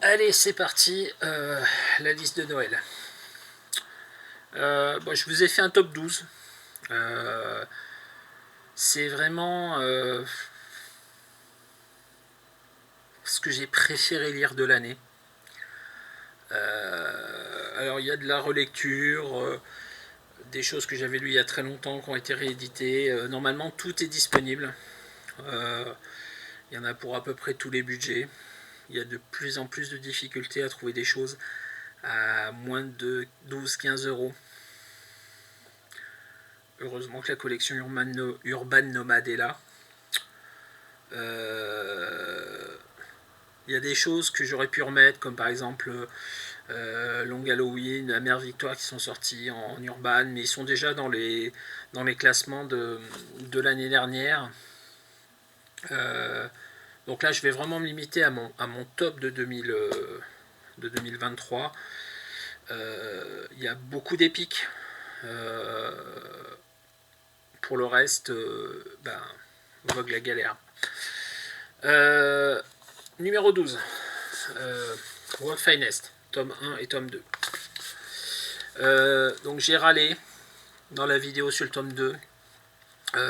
Allez, c'est parti, la liste de Noël. Bon, je vous ai fait un top 12. C'est vraiment ce que j'ai préféré lire de l'année. Alors, il y a de la relecture, des choses que j'avais lues il y a très longtemps qui ont été rééditées. Normalement, tout est disponible. Euh, il y en a pour à peu près tous les budgets. Il y a de plus en plus de difficultés à trouver des choses à moins de 12-15 euros. Heureusement que la collection Urban Nomade est là. Il y a des choses que j'aurais pu remettre, comme par exemple Long Halloween, La Mère Victoire, qui sont sortis en urban, mais ils sont déjà dans les classements de l'année dernière. Donc là, je vais vraiment me limiter à mon top de 2023. Il y a beaucoup d'épiques. Pour le reste, vogue la galère. Numéro 12. World Finest, tome 1 et tome 2. Donc j'ai râlé dans la vidéo sur le tome 2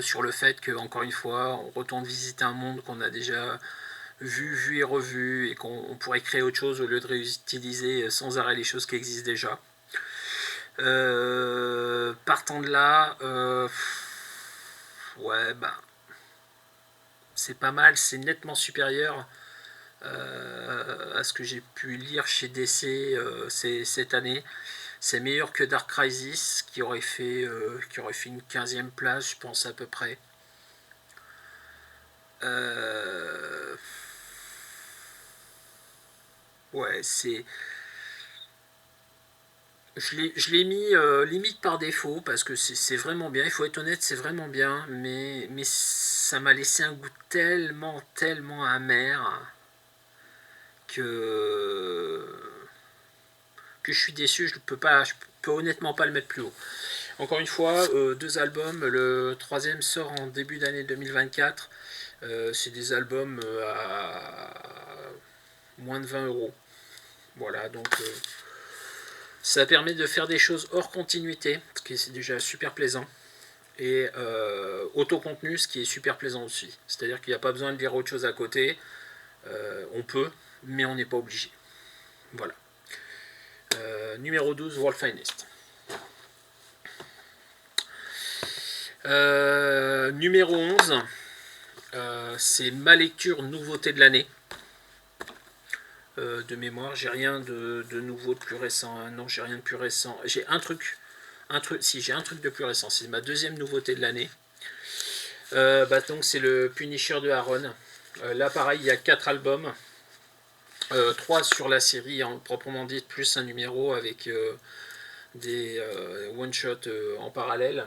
sur le fait que, encore une fois, on retourne visiter un monde qu'on a déjà vu et revu, et qu'on pourrait créer autre chose au lieu de réutiliser sans arrêt les choses qui existent déjà. Partant de là, ouais, c'est pas mal, c'est nettement supérieur à ce que j'ai pu lire chez DC cette année. C'est meilleur que Dark Crisis, qui aurait fait une 15e place, je pense, à peu près. Ouais, c'est. Je l'ai mis limite par défaut, parce que c'est vraiment bien. Il faut être honnête, c'est vraiment bien. Mais ça m'a laissé un goût tellement amer que je suis déçu. Je peux honnêtement pas le mettre plus haut. Encore une fois, deux albums. Le troisième sort en début d'année 2024. C'est des albums à moins de 20 euros. Voilà, donc ça permet de faire des choses hors continuité, ce qui est déjà super plaisant. Et autocontenu, ce qui est super plaisant aussi. C'est-à-dire qu'il n'y a pas besoin de lire autre chose à côté. On peut, mais on n'est pas obligé. Voilà. Numéro 12, World Finest. Numéro 11, c'est ma lecture nouveauté de l'année. De mémoire, j'ai rien de nouveau, de plus récent. Non, j'ai rien de plus récent. J'ai un truc, si, j'ai un truc de plus récent. C'est ma deuxième nouveauté de l'année. Donc c'est le Punisher de Aaron. Là, pareil, il y a 4 albums. 3 sur la série en proprement dite, plus un numéro avec des one-shots en parallèle.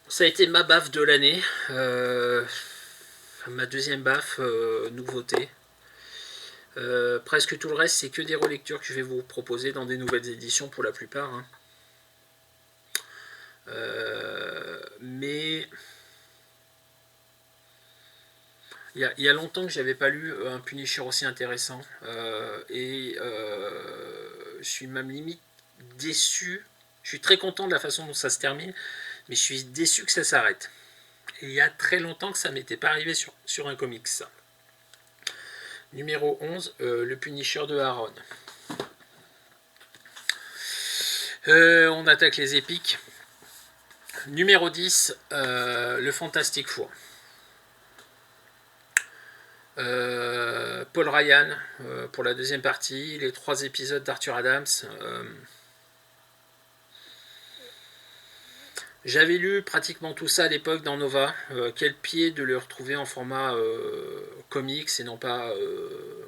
Ça a été ma baffe de l'année. Ma deuxième baffe, nouveauté. Presque tout le reste, c'est que des relectures que je vais vous proposer dans des nouvelles éditions pour la plupart. Hein. Mais il y a longtemps que j'avais pas lu un Punisher aussi intéressant. Et je suis même limite déçu. Je suis très content de la façon dont ça se termine, mais je suis déçu que ça s'arrête. Et il y a très longtemps que ça m'était pas arrivé sur un comics. Ça. Numéro 11, le Punisher de Aaron. On attaque les épiques. Numéro 10, le Fantastic Four. Paul Ryan pour la deuxième partie, les 3 épisodes d'Arthur Adams. J'avais lu pratiquement tout ça à l'époque dans Nova. Quel pied de le retrouver en format comics et non pas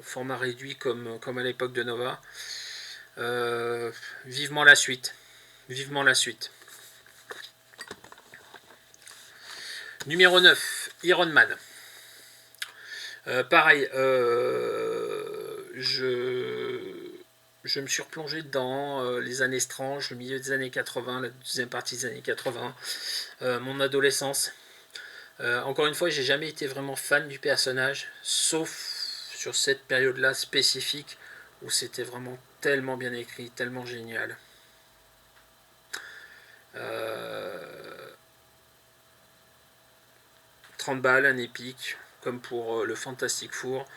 format réduit comme à l'époque de Nova. Vivement la suite. Vivement la suite. Numéro 9, Iron Man. Pareil, je me suis replongé dans les années stranges, le milieu des années 80, la deuxième partie des années 80, mon adolescence. Encore une fois, j'ai jamais été vraiment fan du personnage, sauf sur cette période-là spécifique où c'était vraiment tellement bien écrit, tellement génial. 30 balles, un épique, comme pour le Fantastic Four.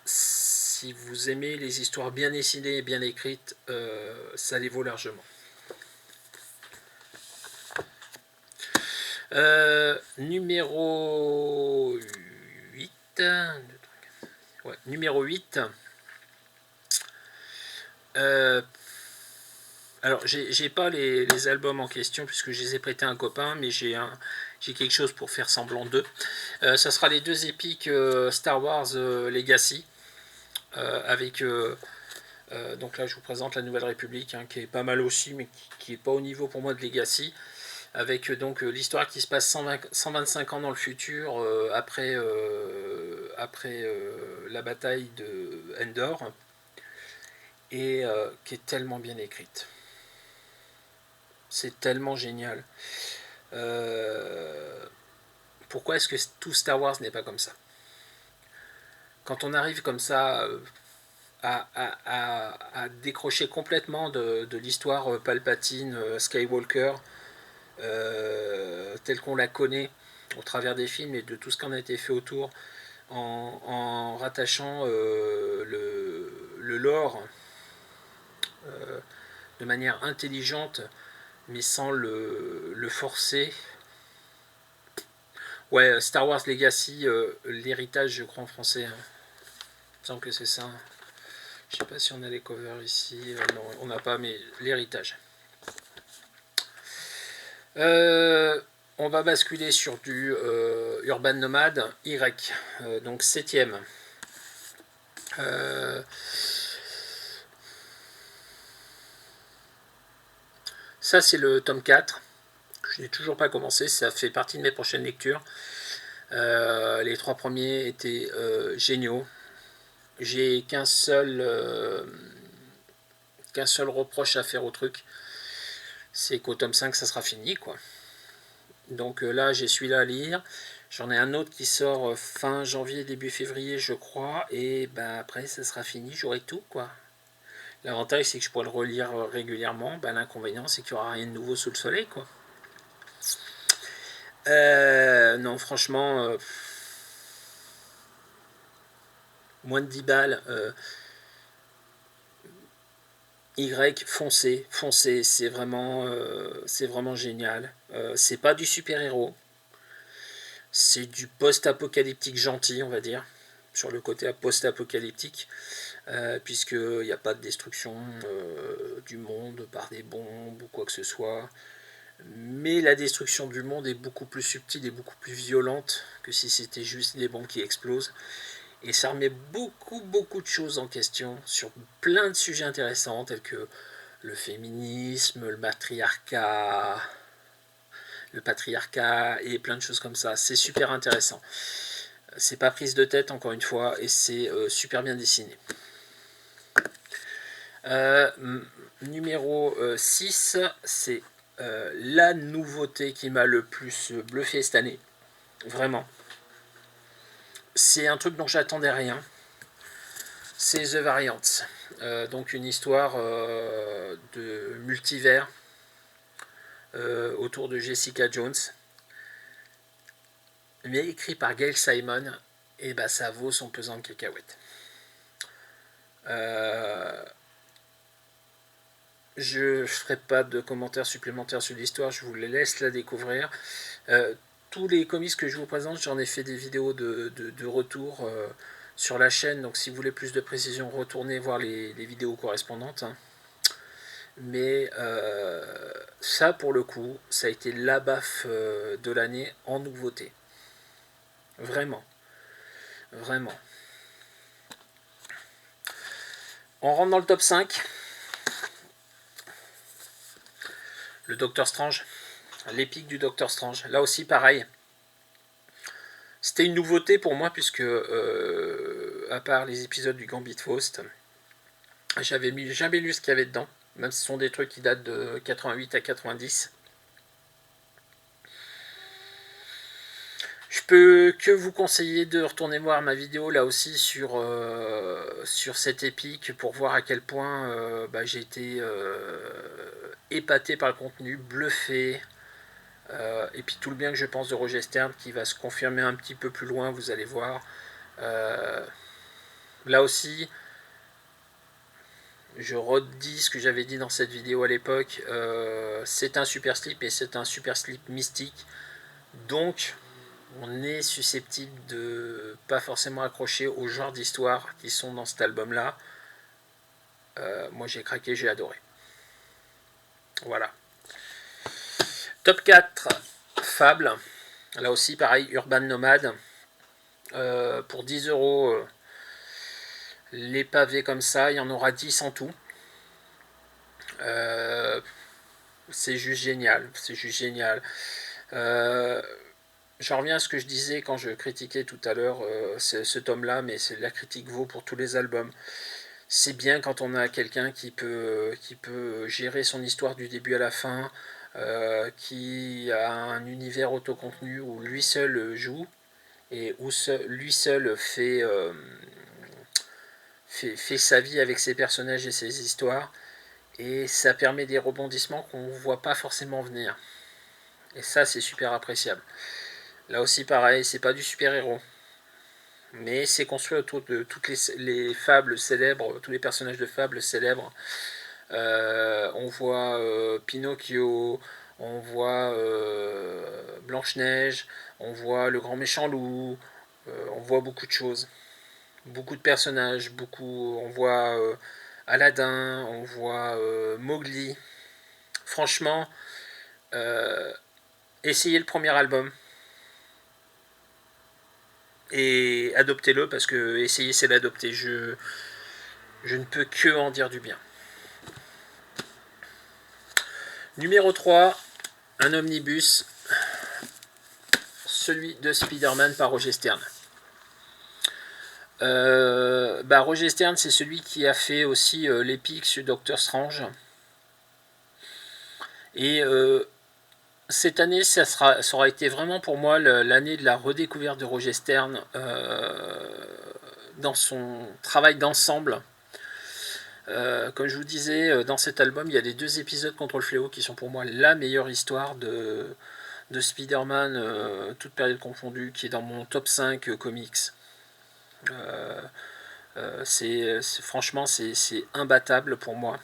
Si vous aimez les histoires bien dessinées et bien écrites, ça les vaut largement. Numéro 8. Ouais, numéro 8. Alors, j'ai pas les albums en question puisque je les ai prêtés à un copain, mais j'ai quelque chose pour faire semblant d'eux. Ça sera les deux épiques Star Wars Legacy avec donc là je vous présente la Nouvelle République hein, qui est pas mal aussi mais qui est pas au niveau pour moi de Legacy avec donc l'histoire qui se passe 125 ans dans le futur après la bataille de Endor et qui est tellement bien écrite. C'est tellement génial. Pourquoi est-ce que tout Star Wars n'est pas comme ça? Quand on arrive comme ça à décrocher complètement de l'histoire Palpatine, Skywalker, telle qu'on la connaît au travers des films et de tout ce qui en a été fait autour, en rattachant le lore de manière intelligente, mais sans le forcer. Ouais, Star Wars Legacy, l'héritage, je crois en français. Hein. Il me semble que c'est ça. Je sais pas si on a les covers ici. Non, on n'a pas, mais l'héritage. On va basculer sur du Urban Nomad Y, donc 7ème. Ça, c'est le tome 4. Je n'ai toujours pas commencé, ça fait partie de mes prochaines lectures. Les 3 premiers étaient géniaux. J'ai qu'un seul reproche à faire au truc, c'est qu'au tome 5 ça sera fini quoi. Donc là j'ai celui-là à lire, j'en ai un autre qui sort fin janvier début février je crois, et ben après ça sera fini, j'aurai tout quoi. L'avantage c'est que je pourrai le relire régulièrement, ben l'inconvénient c'est qu'il n'y aura rien de nouveau sous le soleil quoi. Non franchement moins de 10 balles. Y, foncez, c'est vraiment génial. C'est pas du super-héros, c'est du post-apocalyptique gentil, on va dire, sur le côté post-apocalyptique, puisqu'il n'y a pas de destruction du monde par des bombes ou quoi que ce soit. Mais la destruction du monde est beaucoup plus subtile et beaucoup plus violente que si c'était juste des bombes qui explosent. Et ça remet beaucoup de choses en question sur plein de sujets intéressants tels que le féminisme, le patriarcat et plein de choses comme ça. C'est super intéressant. C'est pas prise de tête encore une fois et c'est super bien dessiné. Numéro 6, c'est la nouveauté qui m'a le plus bluffé cette année. Vraiment. C'est un truc dont j'attendais rien. C'est The Variants. Donc une histoire de multivers autour de Jessica Jones. Mais écrit par Gail Simon. Et bah ça vaut son pesant de cacahuètes. Je ne ferai pas de commentaires supplémentaires sur l'histoire, je vous les laisse la découvrir. Tous les comics que je vous présente, j'en ai fait des vidéos de retour sur la chaîne, donc si vous voulez plus de précision, retournez voir les vidéos correspondantes. Hein. Mais ça, pour le coup, ça a été la baffe de l'année en nouveauté. Vraiment. Vraiment. On rentre dans le top 5. Le Docteur Strange, l'épique du Docteur Strange. Là aussi, pareil. C'était une nouveauté pour moi, puisque, à part les épisodes du Gambit Faust, j'avais jamais lu ce qu'il y avait dedans, même si ce sont des trucs qui datent de 88 à 90. Je peux que vous conseiller de retourner voir ma vidéo là aussi sur cette épique pour voir à quel point j'ai été épaté par le contenu, bluffé, et puis tout le bien que je pense de Roger Stern qui va se confirmer un petit peu plus loin, vous allez voir. Là aussi, je redis ce que j'avais dit dans cette vidéo à l'époque, c'est un super slip et c'est un super slip mystique, donc on est susceptible de pas forcément accrocher au genre d'histoire qui sont dans cet album là. Moi j'ai craqué, j'ai adoré. Voilà. Top 4, Fable. Là aussi pareil, Urban Nomad. Pour 10 €, les pavés comme ça, il y en aura 10 en tout. C'est juste génial, c'est juste génial. J'en reviens à ce que je disais quand je critiquais tout à l'heure ce tome-là, mais la critique vaut pour tous les albums. C'est bien quand on a quelqu'un qui peut gérer son histoire du début à la fin, qui a un univers autocontenu où lui seul joue et où lui seul fait sa vie avec ses personnages et ses histoires. Et ça permet des rebondissements qu'on ne voit pas forcément venir. Et ça, c'est super appréciable. Là aussi, pareil, c'est pas du super-héros. Mais c'est construit autour de toutes les fables célèbres, tous les personnages de fables célèbres. On voit Pinocchio, on voit Blanche-Neige, on voit le grand méchant loup, on voit beaucoup de choses. Beaucoup de personnages, on voit Aladdin, on voit Mowgli. Franchement, essayez le premier album et adoptez-le parce que essayer c'est l'adopter. Je ne peux que en dire du bien. Numéro 3, un omnibus, celui de Spider-Man par Roger Stern. Roger Stern, c'est celui qui a fait aussi l'épique sur Doctor Strange. Et cette année, ça aura été vraiment pour moi l'année de la redécouverte de Roger Stern dans son travail d'ensemble. Comme je vous disais, dans cet album, il y a les 2 épisodes contre le fléau qui sont pour moi la meilleure histoire de Spider-Man, toute période confondue, qui est dans mon top 5 comics. Franchement, c'est imbattable pour moi.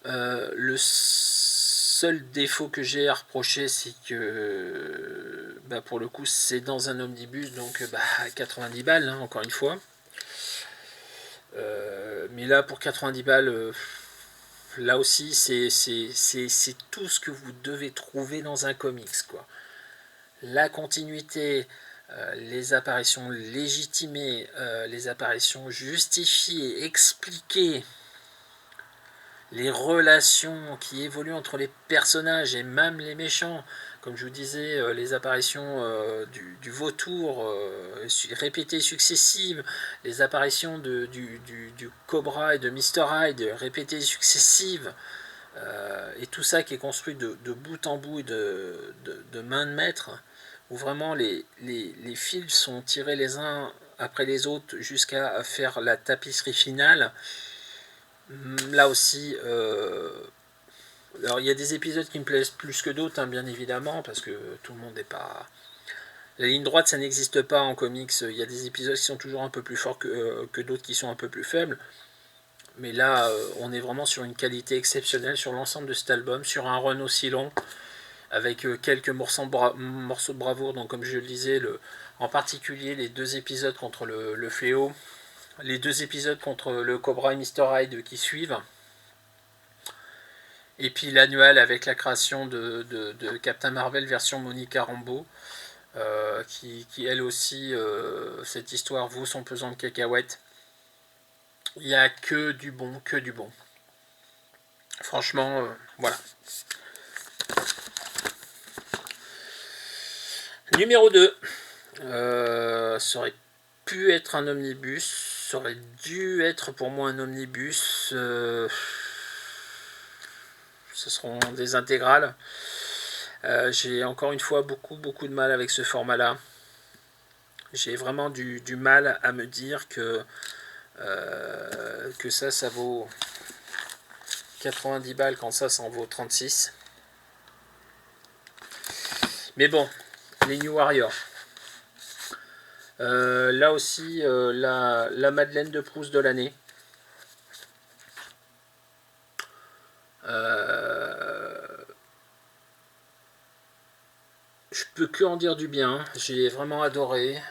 Le seul défaut que j'ai à reprocher, c'est que pour le coup, c'est dans un omnibus, donc 90 balles, hein, encore une fois. Mais là, pour 90 balles, là aussi, c'est tout ce que vous devez trouver dans un comics, quoi. La continuité, les apparitions légitimées, les apparitions justifiées, expliquées, les relations qui évoluent entre les personnages et même les méchants, comme je vous disais, les apparitions du vautour répétées successives, les apparitions du Cobra et de Mr. Hyde répétées successives, et tout ça qui est construit de bout en bout et de main de maître, où vraiment les fils sont tirés les uns après les autres jusqu'à faire la tapisserie finale. Là aussi, alors il y a des épisodes qui me plaisent plus que d'autres, hein, bien évidemment, parce que tout le monde n'est pas... La ligne droite, ça n'existe pas en comics. Il y a des épisodes qui sont toujours un peu plus forts que d'autres qui sont un peu plus faibles. Mais là, on est vraiment sur une qualité exceptionnelle sur l'ensemble de cet album, sur un run aussi long, avec quelques morceaux de bravoure. Donc, comme je le disais, en particulier les 2 épisodes contre le fléau, les 2 épisodes contre le Cobra et Mr. Hyde qui suivent. Et puis l'annual avec la création de Captain Marvel version Monica Rambeau, qui elle aussi, cette histoire vaut son pesant de cacahuètes. Il n'y a que du bon, que du bon. Franchement, voilà. Numéro 2. Ça aurait pu être un omnibus. Ça aurait dû être pour moi un omnibus. Ce seront des intégrales. J'ai encore une fois beaucoup de mal avec ce format-là. J'ai vraiment du mal à me dire que ça vaut 90 balles quand ça en vaut 36. Mais bon, les New Warriors. Là aussi, la Madeleine de Proust de l'année. Je peux que en dire du bien. J'ai vraiment adoré.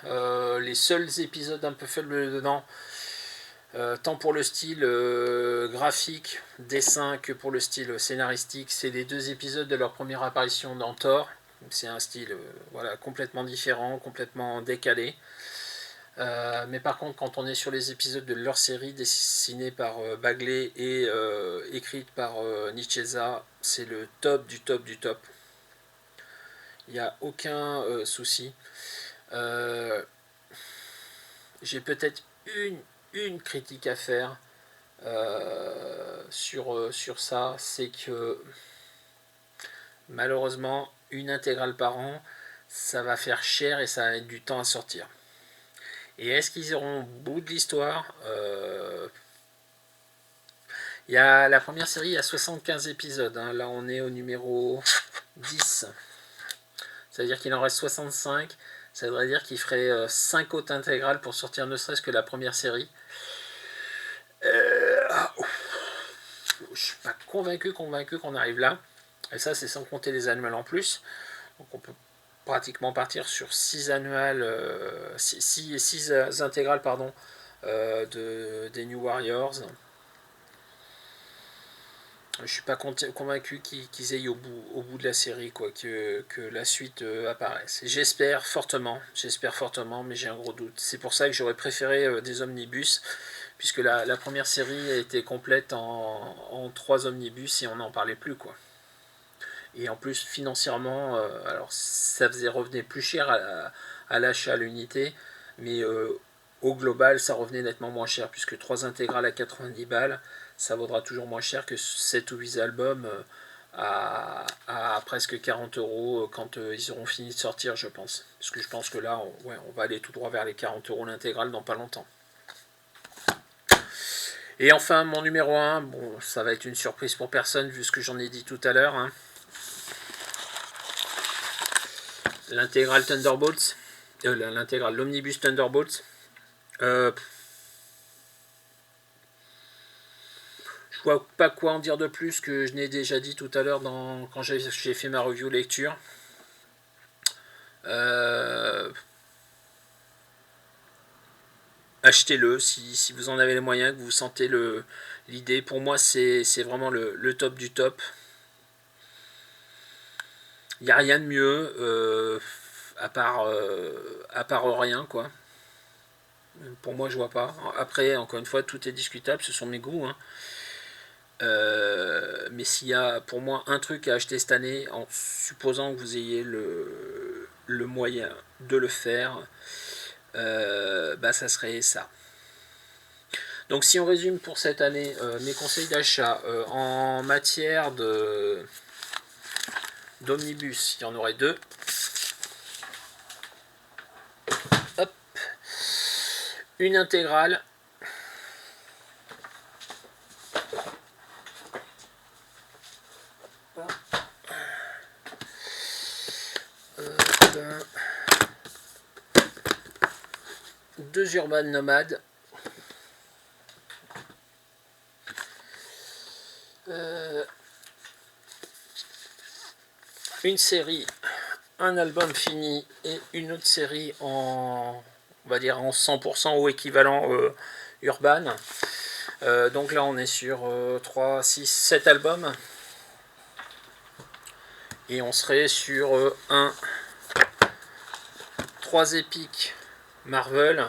Les seuls épisodes un peu faibles dedans, tant pour le style graphique, dessin, que pour le style scénaristique, c'est les 2 épisodes de leur première apparition dans Thor. C'est un style voilà, complètement différent, complètement décalé. Mais par contre, quand on est sur les épisodes de leur série dessinée par Bagley et écrite par Nicieza, c'est le top du top du top. Il n'y a aucun souci. J'ai peut-être une critique à faire sur ça, c'est que malheureusement, une intégrale par an, ça va faire cher et ça va mettre du temps à sortir. Et est-ce qu'ils iront au bout de l'histoire Il y a la première série, il y a 75 épisodes. Hein. Là, on est au numéro 10. Ça veut dire qu'il en reste 65. Ça voudrait dire qu'il ferait 5 autres intégrales pour sortir ne serait-ce que la première série. Je suis pas convaincu qu'on arrive là. Et ça, c'est sans compter les annuels en plus. Donc on peut pratiquement partir sur 6 annuels, 6 intégrales pardon, des New Warriors. Je suis pas convaincu qu'ils aillent au bout de la série, quoi, que la suite apparaisse. J'espère fortement, mais j'ai un gros doute. C'est pour ça que j'aurais préféré des omnibus, puisque la première série a été complète en 3 omnibus et on n'en parlait plus, quoi. Et en plus, financièrement, alors ça revenait plus cher à l'achat à l'unité, mais au global, ça revenait nettement moins cher, puisque 3 intégrales à 90 balles, ça vaudra toujours moins cher que 7 ou 8 albums à presque 40 euros quand ils auront fini de sortir, je pense. Parce que je pense que là, on va aller tout droit vers les 40 euros l'intégrale dans pas longtemps. Et enfin, mon numéro 1, bon, ça va être une surprise pour personne vu ce que j'en ai dit tout à l'heure. Hein. L'intégrale Thunderbolts, l'omnibus Thunderbolts. Je vois pas quoi en dire de plus que je n'ai déjà dit tout à l'heure quand j'ai fait ma review lecture. Achetez-le si vous en avez les moyens, que vous sentez l'idée. Pour moi, c'est vraiment le top du top. Il n'y a rien de mieux à part rien, quoi. Pour moi, je vois pas. Après, encore une fois, tout est discutable, ce sont mes goûts. Hein. Mais s'il y a pour moi un truc à acheter cette année, en supposant que vous ayez le moyen de le faire, ça serait ça. Donc si on résume pour cette année, mes conseils d'achat en matière d'omnibus, il y en aurait 2. Hop. Une intégrale. Deux Urban Nomades. Une série, un album fini et une autre série on va dire en 100% ou équivalent Urban. Donc là on est sur 3, 6, 7 albums. Et on serait sur 3 épiques Marvel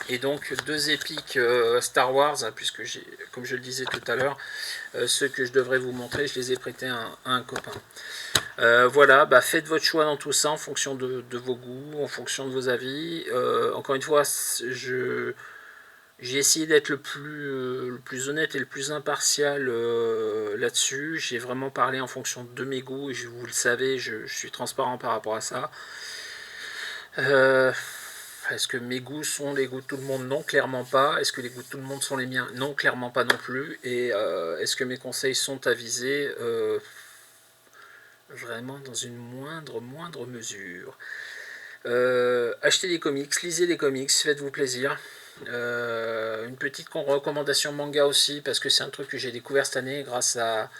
et donc 2 épiques Star Wars, puisque comme je le disais tout à l'heure, ceux que je devrais vous montrer, je les ai prêtés à un copain. Voilà, faites votre choix dans tout ça en fonction de vos goûts, en fonction de vos avis. Encore une fois, J'ai essayé d'être le plus honnête et le plus impartial là-dessus. J'ai vraiment parlé en fonction de mes goûts, et vous le savez, je suis transparent par rapport à ça. Euh, Est-ce que mes goûts sont les goûts de tout le monde? Non, clairement pas. Est-ce que les goûts de tout le monde sont les miens? Non, clairement pas non plus. Et est-ce que mes conseils sont avisés? Vraiment dans une moindre mesure. Achetez des comics, lisez des comics, faites-vous plaisir. Une petite recommandation manga aussi, parce que c'est un truc que j'ai découvert cette année grâce à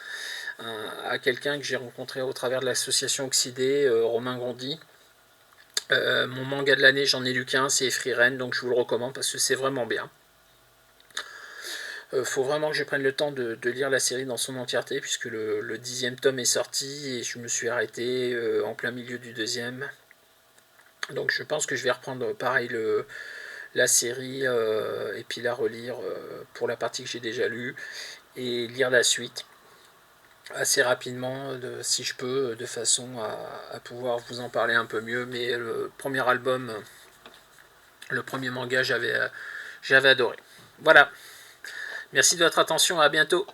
quelqu'un que j'ai rencontré au travers de l'association Oxydé, Romain Grandy. Mon manga de l'année, j'en ai lu qu'un, c'est Frieren, donc je vous le recommande parce que c'est vraiment bien. Faut vraiment que je prenne le temps de lire la série dans son entièreté, puisque le 10e tome est sorti et je me suis arrêté en plein milieu du deuxième. Donc je pense que je vais reprendre pareil la série et puis la relire pour la partie que j'ai déjà lue et lire la suite assez rapidement si je peux, de façon à pouvoir vous en parler un peu mieux. Mais le premier album, le premier manga, j'avais adoré. Voilà, merci de votre attention, à bientôt.